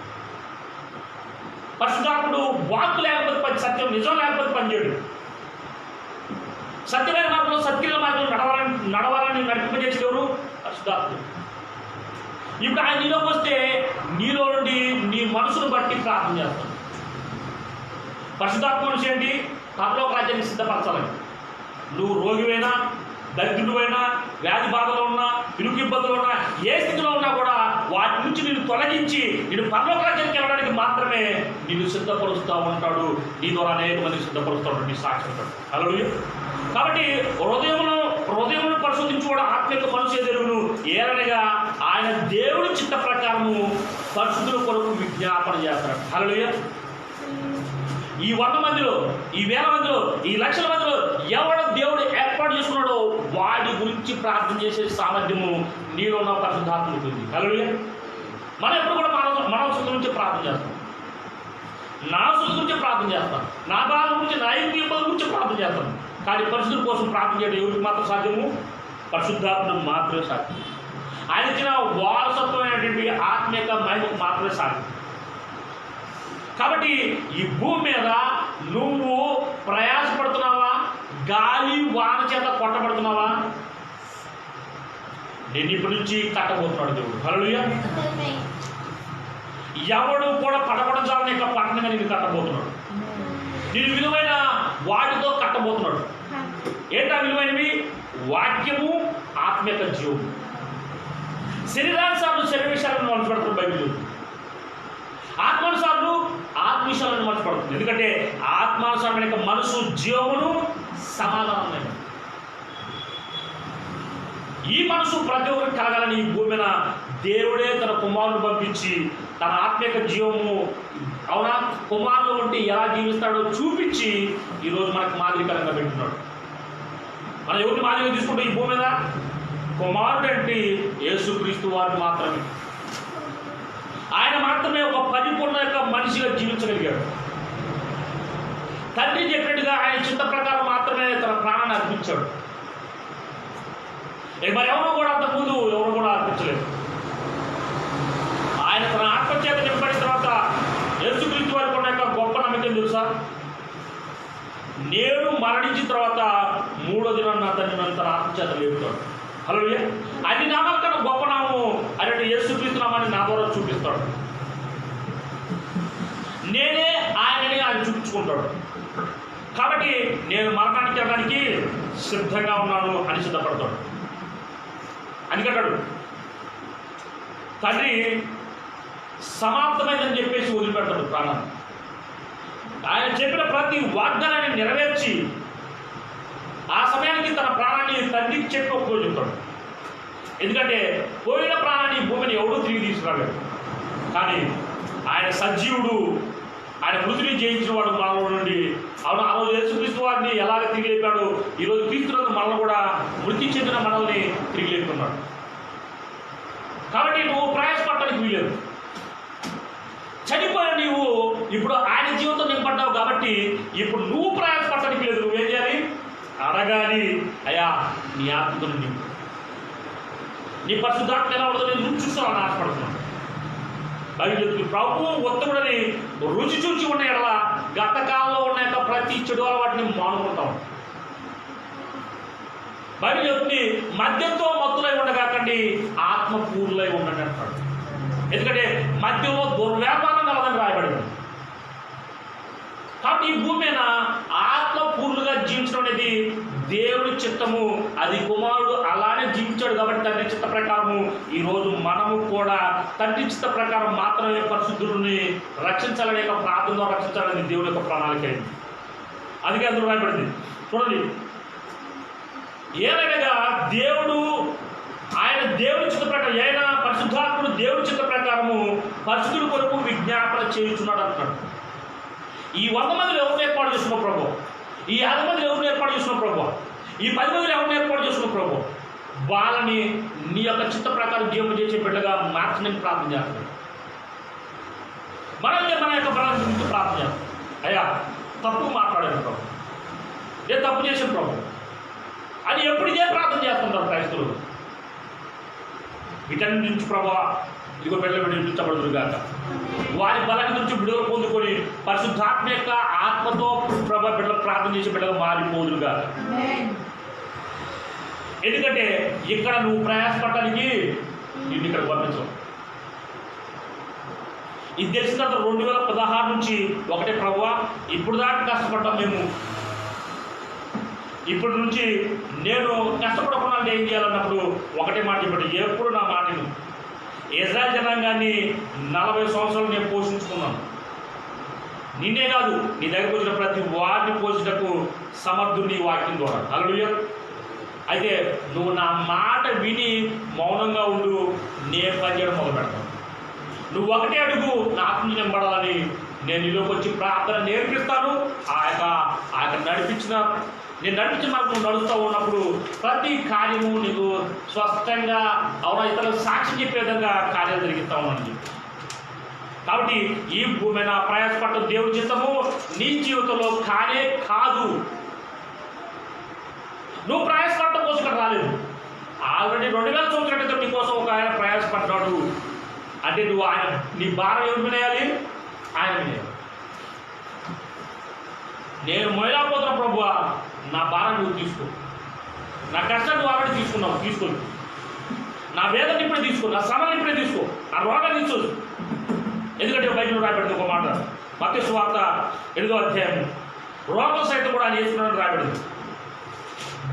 పరిశుద్ధాత్ముడు వాక్కు లేకపోతే పని, సత్యం నిజం లేకపోతే పనిచేయడు. సత్యమైన మార్గంలో, సత్క్రియల మార్గంలో నడవాలని నడిపింపజేసేది ఎవరు? పరిశుద్ధాత్ముడు. ఇప్పుడు ఆయన నీలోకి వస్తే నీలో నుండి నీ మనసును బట్టి ప్రార్థన చేస్తాడు. పరిశుద్ధాత్మ మనిషి ఏంటి? పరలోక రాజ్యాన్ని సిద్ధపరచాలని. నువ్వు రోగివైనా, దరిద్రుడైనా, వ్యాధి బాధలో ఉన్నా, ఇరుకు ఇబ్బందులు ఉన్నా, ఏ స్థితిలో ఉన్నా కూడా వాటి నుంచి నిన్ను తొలగించి నేను పరలోక రాజ్యానికి వెళ్ళడానికి మాత్రమే నిన్ను సిద్ధపరుస్తూ ఉంటాడు. నీ ద్వారా అనేక మందికి సిద్ధపరుస్తూ ఉంటాడు, నీ సాక్షి ఉంటాడు. హల్లెలూయా. కాబట్టి హృదయమును పరిశోధించుకోవడం ఆత్మ యొక్క మనసు ఎదురును ఏలనగా ఆయన దేవుడి చిత్త ప్రకారము పరిశుద్ధుల కొరకు విజ్ఞాపన చేస్తాడు. హల్లెలూయా. ఈ 100 మందిలో, ఈ 1000 మందిలో, ఈ లక్షల మందిలో ఎవడో దేవుడు ఏర్పాటు చేసుకున్నాడో వాడి గురించి ప్రార్థన చేసే సామర్థ్యము నీలో ఉన్న పరిశుద్ధాత్మకు ఉంది. హల్లెలూయా. మనం ఎప్పుడు కూడా మన అవసరం గురించి ప్రార్థన చేస్తాం, నా అవసరం గురించి ప్రార్థన చేస్తాం, నా బాధ గురించి, నా ఇబ్బంది గురించి ప్రార్థన చేస్తాం. కానీ పరిశుద్ధుల కోసం ప్రార్థన చేయడం ఎవరికి మాత్రం సాధ్యము? పరిశుద్ధాత్మకు మాత్రమే సాధ్యం. ఆయన ఇచ్చిన వారసత్వమైనటువంటి ఆత్మ యొక్క మహిమకు మాత్రమే సాధ్యం. కాబట్టి ఈ భూమి మీద నువ్వు ప్రయాసపడుతున్నావా? గాలి వాన చేత కొట్టబడుతున్నావా? నేను ఇప్పటి నుంచి కట్టబోతున్నాడు దేవుడు. హల్లెలూయా. ఎవడు కూడా పడబడజాలని యొక్క పట్టణంగా నేను కట్టబోతున్నాడు. నేను విలువైన వాటితో కట్టబోతున్నాడు. ఏంటా విలువైనవి? వాక్యము, ఆత్మ యొక్క జీవము. శరీరానుసారులు శరీర విషయాలను మనసు పెడుతున్న బైబిల్, ఆత్మానుసారులు ఆత్మ విషయాలను మనసు పడుతుంది. ఎందుకంటే ఆత్మానుసారమైన యొక్క మనసు జీవమును సమాధానమైన ఈ మనసు ప్రతి ఒక్కరికి కలగాలని ఈ భూమి మీద దేవుడే తన కుమారుని పంపించి తన ఆత్మ యొక్క జీవము, అవునా, కుమారులు ఉంటే ఎలా జీవిస్తాడో చూపించి ఈరోజు మనకు మాదిరికరంగా పెట్టున్నాడు. మనం ఎవరిని మాదిరిగా తీసుకుంటే ఈ భూమి మీద కుమారుడు అంటే యేసుక్రీస్తు వారిని మాత్రమే. ఆయన మాత్రమే ఒక పరిపూర్ణ యొక్క మనిషిగా జీవించగలిగాడు. తండ్రి చెప్పినట్టుగా ఆయన చిత్త ప్రకారం మాత్రమే తన ప్రాణాన్ని అర్పించాడు. మరి ఎవరు కూడా అంతకుముందు ఎవరు కూడా అర్పించలేదు. ఆయన తన ఆత్మచేత నింపడిన తర్వాత యేసుక్రీస్తు వారికి ఉన్న యొక్క గొప్ప నమ్మకం తెలుసా? నేను మరణించిన తర్వాత 3వ దినాన అతన్ని తన ఆత్మచేత లేపుతాడు. హల్లెలూయా. అన్ని నామాల కన్నా గొప్ప నామము అంటే యేసుక్రీస్తు నామాన్ని నా ద్వారా చూపిస్తాడు. నేనే ఆయనని ఆయన చూపించుకుంటాడు. కాబట్టి నేను మరణానికి వెళ్ళడానికి సిద్ధంగా ఉన్నాను అని సిద్ధపడతాడు. అందుకంటాడు, తండ్రి సమాప్తమైందని చెప్పేసి వదిలిపెడతాడు ప్రాణాన్ని. ఆయన చెప్పిన ప్రతి వాగ్దానాన్ని నెరవేర్చి ఆ సమయానికి తన ప్రాణాన్ని తండ్రికి చెప్పి ఒప్పుకొని చెప్తాడు. ఎందుకంటే పోయిన ప్రాణాన్ని భూమిని ఎవడూ తిరిగి తీసుకురాలేడు. కానీ ఆయన సజీవుడు, ఆయన మృతిని జయించిన వాడు మనలో నుండి. అవును, ఆ రోజు యేసుక్రీస్తు వారిని ఎలాగ తిరిగి లేపాడు, ఈరోజు క్రీస్తునందు మనల్ని కూడా మృతి చెందిన మనల్ని తిరిగి లేపుతున్నాడు. కాబట్టి నువ్వు ప్రయాసపడటానికి వీలేదు. చనిపోయిన నీవు ఇప్పుడు ఆయన జీవితం నింపడ్డావు కాబట్టి ఇప్పుడు నువ్వు ప్రయాసపడటానికి లేదు. నువ్వేం చేయాలి? అడగాలి, అయ్యా నీ ఆత్మతో నింపు, నీ పరిశుద్ధాత్మ ఎలా ఉండదు నేను చూస్తావని ఆశపడుతున్నాను. బైబిల్ ప్రభు ఒత్తుడని రుచి చూచి ఉన్న ఎడల గతకాలంలో ఉన్న యొక్క ప్రతి చెడు అలవాటిని మానుకుంటాం. బైబిల్ చెప్తుంది, మద్యంతో మత్తులై ఉండగాకండి, ఆత్మపూర్లై ఉండండి అంటాడు. ఎందుకంటే మద్యంలో దుర్వ్యాపారం కలదని రాయబడింది. కాబట్టి ఈ భూమి మీద ఆత్మ ఆత్మపూర్ణులుగా జీవించడం అనేది దేవుని చిత్తము. అది కుమారుడు అలానే జీవించాడు కాబట్టి తండ్రి చిత్త ప్రకారము ఈరోజు మనము కూడా తండ్రి చిత్త ప్రకారం మాత్రమే పరిశుద్ధులని రక్షించాలనే యొక్క ప్రార్థనలో రక్షించాలని దేవుని యొక్క ప్రణాళిక అయింది. అందుకే అందులో రాయబడింది చూడండి, ఏదైనా దేవుడు ఆయన దేవుని చిత్త ప్రకారం ఆయన పరిశుద్ధాత్ముడు దేవుని చిత్త ప్రకారము పరిశుద్ధుల కొరకు విజ్ఞాపన చేయుచున్నాడు అంటున్నాడు. ఈ 100 మందిని ఎవరిని ఏర్పాటు చేసిన ప్రభు, ఈ 50 మందిని ఎవరిని ఏర్పాటు చేసిన ప్రభు, ఈ 10 మందిని ఎవరిని ఏర్పాటు చేసిన ప్రభు, వాళ్ళని నీ యొక్క చిత్త ప్రకారం జీవం చేసే బిడ్డగా మార్చడానికి ప్రార్థన చేస్తున్నాడు. మన యొక్క బలం గురించి ప్రార్థన చేస్తాం. అయ్యా తప్పు మాట్లాడాను ప్రభు, నేను తప్పు చేసిన ప్రభు అని ఎప్పుడు ఇదే ప్రార్థన చేస్తుంటారు క్రైస్తవులు. వీటన్నిటి నుంచి ప్రభా ఇదిగో బిడ్డలు విడిపించబడుదురు గాక, వారి బలం నుంచి విడుదల పొందుకొని పరిశుద్ధాత్మ యొక్క ఆత్మతో ప్రభా బిడ్డలు ప్రార్థన చేసి బిడ్డలు మారిపోదురు గాక. ఎందుకంటే ఇక్కడ నువ్వు ప్రయాసపడటానికి నిన్ను ఇక్కడ పంపించవు. ఇది తెలిసిన తర్వాత 2016 నుంచి ఒకటే ప్రభువా ఇప్పుడు దాకా కష్టపడ్డాం మేము, ఇప్పటి నుంచి నేను కష్టపడకుండా ఏం చేయాలన్నప్పుడు ఒకటే మాట చెప్పండి, ఎప్పుడు నా మాటను ఇజ్రాయెల్ జనాంగాన్ని 40 సంవత్సరాలు నేను పోషించుకున్నాను. నిన్నే కాదు నీ దగ్గరకు వచ్చిన ప్రతి వారిని పోషించకు సమర్థుని వాక్యం ద్వారా. హల్లెలూయా. అయితే నువ్వు నా మాట విని మౌనంగా ఉండు, నేను పనిచేయడం మొదలు పెడతాను. నువ్వు ఒకటే అడుగు, నా ఆత్మ నింపడాలని నేను నీలోకి వచ్చి ప్రార్థన నేర్పిస్తాను. ఆ యొక్క నేను నడిపించిన మాకు నువ్వు నడుస్తూ ఉన్నప్పుడు ప్రతి కార్యము నీకు స్పష్టంగా అవునా ఇతరులకు సాక్ష్యం చెప్పే విధంగా కార్యాలు జరిగిస్తూ ఉన్నాను. కాబట్టి ఈ భూమి మీద ప్రయాసపడటం దేవుడి చిత్తము నీ జీవితంలో కానే కాదు. నువ్వు ప్రయాసపడటం కోసం ఇక్కడ రాలేదు. ఆల్రెడీ 2000 సంవత్సరాల క్రితం నీ కోసం ఒక ఆయన ప్రయాసపడ్డాడు. అంటే నువ్వు ఆయన నీ భారం ఎవరు వినేయాలి? ఆయన వినేయాలి. నేను మొయలేకపోతున్నా ప్రభువా, నా భారం నువ్వు తీసుకో, నా కష్టాన్ని నువ్వు ఆల్రెడీ తీసుకున్నావు, తీసుకోండి. నా వేదన ఇప్పుడే తీసుకో, నా శ్రమను ఇప్పుడే తీసుకో, నా రోగాన్ని తీసుకో. ఎందుకంటే బైబిల్లో రాయబడింది ఒక మాట, మత్తయి సువార్త 8వ అధ్యాయం, రోగం సైతం కూడా ఆయన వేసుకున్నాడు రాయబడింది,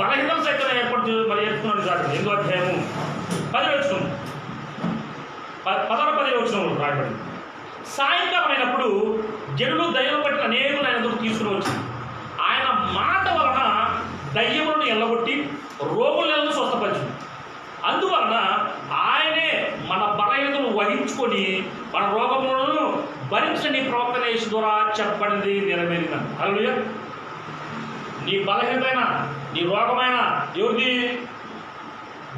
బలహీనం సైతం ఏర్పాటు వేసుకున్నాడు రాయబడింది. 8వ అధ్యాయము 10వ వచనం 10 వచనం రాయబడింది. సాయంకాలం అయినప్పుడు జనులు దయ్యం పట్టిన అనేకులు ఆయన ఎదురు తీసుకుని వచ్చి ఆయన మాట వలన దయ్యములను ఎల్లగొట్టి రోగులను స్వస్థపరిచింది. అందువలన ఆయనే మన బలహీనతను వహించుకొని మన రోగములను భరించిన నీ ప్రవక్త యేసు ద్వారా చెప్పబడింది నెరవేరిందని. హల్లెలూయా. నీ బలహీనమైన నీ రోగమైన ఎవరిది?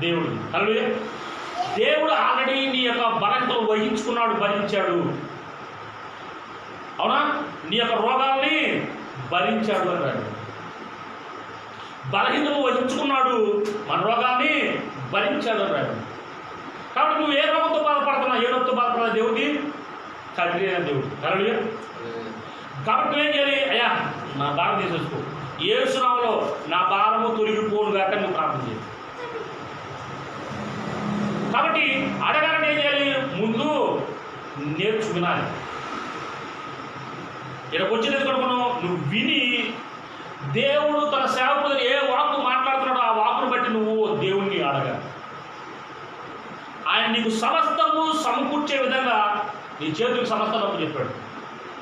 దేవుడిది. హల్లెలూయా. దేవుడు ఆల్రెడీ నీ యొక్క బలహీనతను వహించుకున్నాడు, భరించాడు. అవునా? నీ యొక్క రోగాల్ని భరించాడు అన్నాడు. బలహీనతను వహించుకున్నాడు, మన రోగాన్ని భరించాడు అన్నాడు. కాబట్టి నువ్వు ఏ రోగంతో బాధపడుతున్నావు, ఏ రోగంతో బాధపడుతున్నా దేవుడికి తండ్రి అయిన దేవుడు. హల్లెలూయా. కాబట్టి నువ్వేం చేయాలి? అయ్యా నా భారం తీసేసుకో, యేసు నామములో నా భారము తొలగిపోను గాక నువ్వు ప్రార్థన చేయాలి. కాబట్టి అడగాలని ఏం చేయాలి? ముందు నేర్చుకునాలి. ఇక్కడికి వచ్చినది కూడా నువ్వు విని దేవుడు తన సేవకుడు ఏ వాక్కు మాట్లాడుతున్నాడో ఆ వాక్కును బట్టి నువ్వు దేవుణ్ణి అడగాలి. ఆయన నీకు సమస్తము సమకూర్చే విధంగా నీ చేతులకు సమస్తం అప్పు చెప్పాడు.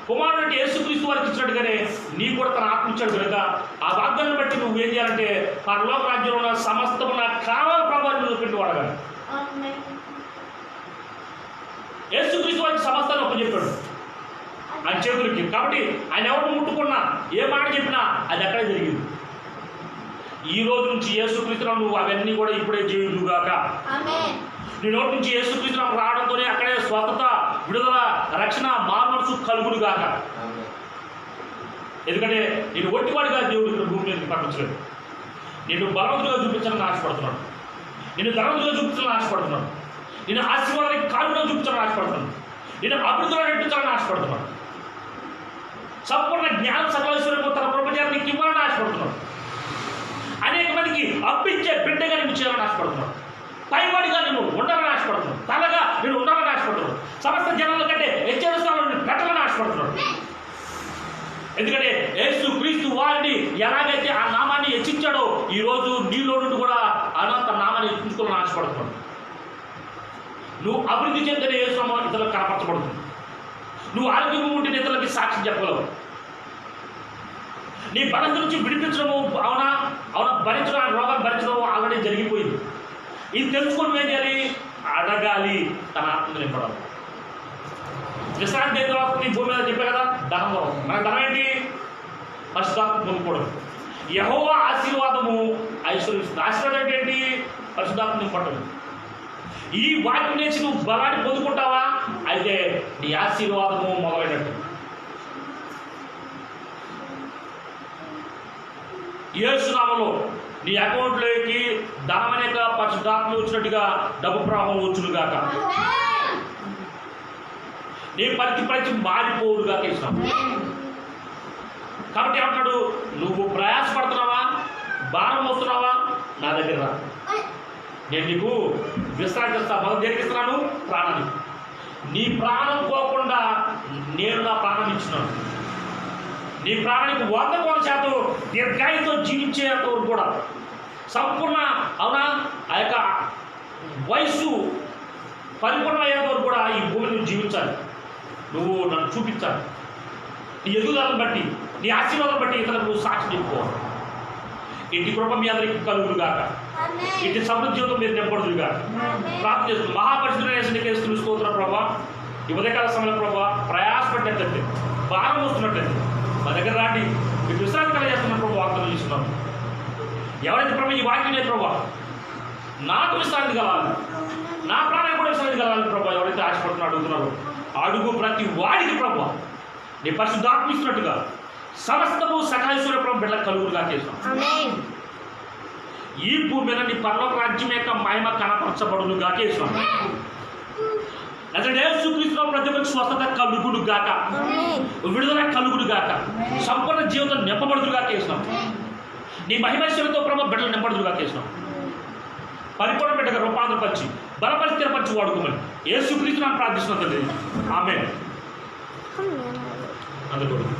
కుమారుడు అంటే యేసుక్రీస్తు వారికి ఇచ్చినట్టుగానే నీకు కూడా తన ఆత్మ ఇచ్చాడు కనుక ఆ వాగ్దాన్ని బట్టి నువ్వు ఏం చేయాలంటే పరలోక రాజ్యంలో ఉన్న సమస్తము నాకు కావాలి ప్రభావం నువ్వు పెట్టి అడగాలి. యేసుక్రీస్తు వారికి సమస్తాన్ని అప్పు చెప్పాడు ఆయన చేతులకి. కాబట్టి ఆయన ఎవరు ముట్టుకున్నా ఏ మాట చెప్పినా అది అక్కడే జరిగింది. ఈ రోజు నుంచి యేసుక్రీస్తును నువ్వు అవన్నీ కూడా ఇప్పుడే జీవితుగాక. నీ నోటి నుంచి యేసుక్రీస్తును రావడంతోనే అక్కడే స్వస్థత, విడుదల, రక్షణ, మానసు కలుగుడు గాక. ఎందుకంటే నేను ఒట్టివాడిగా దేవుడు ఇక్కడ భూమి మీద పంపించలేదు. నేను బలవంతులుగా చూపించాలని ఆశపడుతున్నాడు, నేను ధనవంతులుగా చూపించాలని ఆశపడుతున్నాడు, నేను ఆశీర్వాదానికి కాలుగా చూపించాలని ఆశపడుతున్నాను, నేను అభివృద్ధిలో నడిపించాలని ఆశపడుతున్నాడు, సంపూర్ణ జ్ఞానం సర్వైశ్వర్యం తన ప్రపంచాన్ని నీకు ఇవ్వాలని ఆశపడుతున్నాడు, అనేక మందికి అప్పించే బిడ్డగా నేను చేయాలని ఆశపడుతున్నాడు, పైవాడిగా నేను ఉండాలని ఆశపడుతున్నాను, తలగా నేను ఉండాలని ఆశపడుతున్నాను, సమస్త జనాల కంటే హెచ్చరిస్తాను పెట్టాలని ఆశపడుతున్నాడు. ఎందుకంటే యేసు క్రీస్తు వారిని ఎలాగైతే ఆ నామాన్ని హెచ్చించాడో ఈరోజు నీలో నుండి కూడా అనంత నామాన్ని హెచ్చించుకోవాలని ఆశపడుతున్నాడు. నువ్వు అభివృద్ధి చెందిన యేసు నామం ఇతరులకు కనపరచబడుతుంది. నువ్వు ఆరోగ్యంగా ఉంటే ఇతరులకి సాక్షి చెప్పగలవు. నీ బలం నుంచి విడిపించడము అవునా భరించడం, రోగాలు భరించడం ఆల్రెడీ జరిగిపోయింది. ఇది తెలుసుకొని ఏం చేయాలి? అడగాలి, తన ఆత్మను నింపడాలి. విశ్రాంతి దేని తర్వాత నీ భూమి మీద చెప్పే కదా ధనం వస్తుంది. మన ధనం ఏంటి? పరిశుద్ధాత్మ పొందుకోవడం. యెహోవా ఆశీర్వాదము ఐశ్వర్యం. ఆశీర్వాదం ఏంటి? పరిశుద్ధాత్మ నింపడం. ఈ వాక్యం నుంచి నువ్వు బలాన్ని పొందుకుంటావా? అయితే నీ ఆశీర్వాదము మొదలైనట్టు. యేసు నామములో నీ అకౌంట్లోకి ధనం అనేక పరిశుద్ధాత్మ వచ్చినట్టుగా డబ్బు ప్రవాహం వచ్చునుగాక. నీ పరిచి మారిపోవుడుగాక ఇస్తాం. కాబట్టి ఏమంటాడు? నువ్వు ప్రయాసపడుతున్నావా, భారం వస్తున్నావా, నా దగ్గర రా, నేను నీకు విశ్రాంతి ఇస్తాను. మొదలు దేనికి ఇస్తున్నాను? ప్రాణానికి. నీ ప్రాణం పోకుండా నేను నా ప్రాణం ఇచ్చినాను. నీ ప్రాణానికి 100% దీర్ఘాయుతో జీవించేంత వరకు కూడా సంపూర్ణ అవునా ఆ యొక్క వయస్సు పరిపూర్ణమయ్యేంత వరకు కూడా ఈ భూమిని నువ్వు జీవించాలి. నువ్వు నన్ను చూపించాలి. నీ ఎదుగుదలను బట్టి, నీ ఆశీర్వాదం బట్టి ఇతరులకు నువ్వు సాక్షి చెప్పుకోవాలి. ఇంటి కృప మీ అందరికీ కలుగురుగాక. ఇంటి సమృద్ధి జీవితం మీరు నింపడుదురుగాక. ప్రార్థన చేస్తుంది. మహాపరిశుద్ధ స్తోత్రం ప్రభా. ఈ ఉదయకాల సమయంలో ప్రభా ప్రయాసపడినట్లయితే, భారం వస్తున్నట్లయితే మా దగ్గర రాండి. మీకు విశ్రాంతి కలగజేస్తున్న ప్రభు వాగ్దానం చేస్తున్నాను. ఎవరైతే ప్రభు ఈ వాక్యం లేదు ప్రభా నాకు విశ్రాంతి కలగాలి, నా ప్రాణానికి కూడా విశ్రాంతి కలగాలి ప్రభా ఎవరైతే ఆశపడుతున్నా అడుగుతున్నారో అడుగు ప్రతి వాడికి ప్రభా నీ పరిశుద్ధాత్మ ఇస్తున్నట్టుగా సమస్తము సకాశ్వర ప్రభు బిడ్డలకు కలుగురుగా చేస్తాం. ఈ భూమి మీద నీ పరలోక రాజ్యం యొక్క మహిమ కనపరచబడునుగా చేస్తాం. యేసుక్రీస్తు ప్రతి ఒక్కరికి స్వస్థత కలుగుడు గాక, విడుదల కలుగుడు గాక, సంపూర్ణ జీవితం నింపబడుదురుగా చేసినాం. నీ మహిమైశ్వర్యంతో ప్రభు బిడ్డలు నింపడుదురుగా చేసినాం. పరిపూర్ణ బిడ్డగా రూపాంతరపరిచి బలపరిచి స్థిరపరిచి వాడుకోమని యేసుక్రీస్తు ప్రార్థిస్తున్నది. ఆమేన్. అందుకు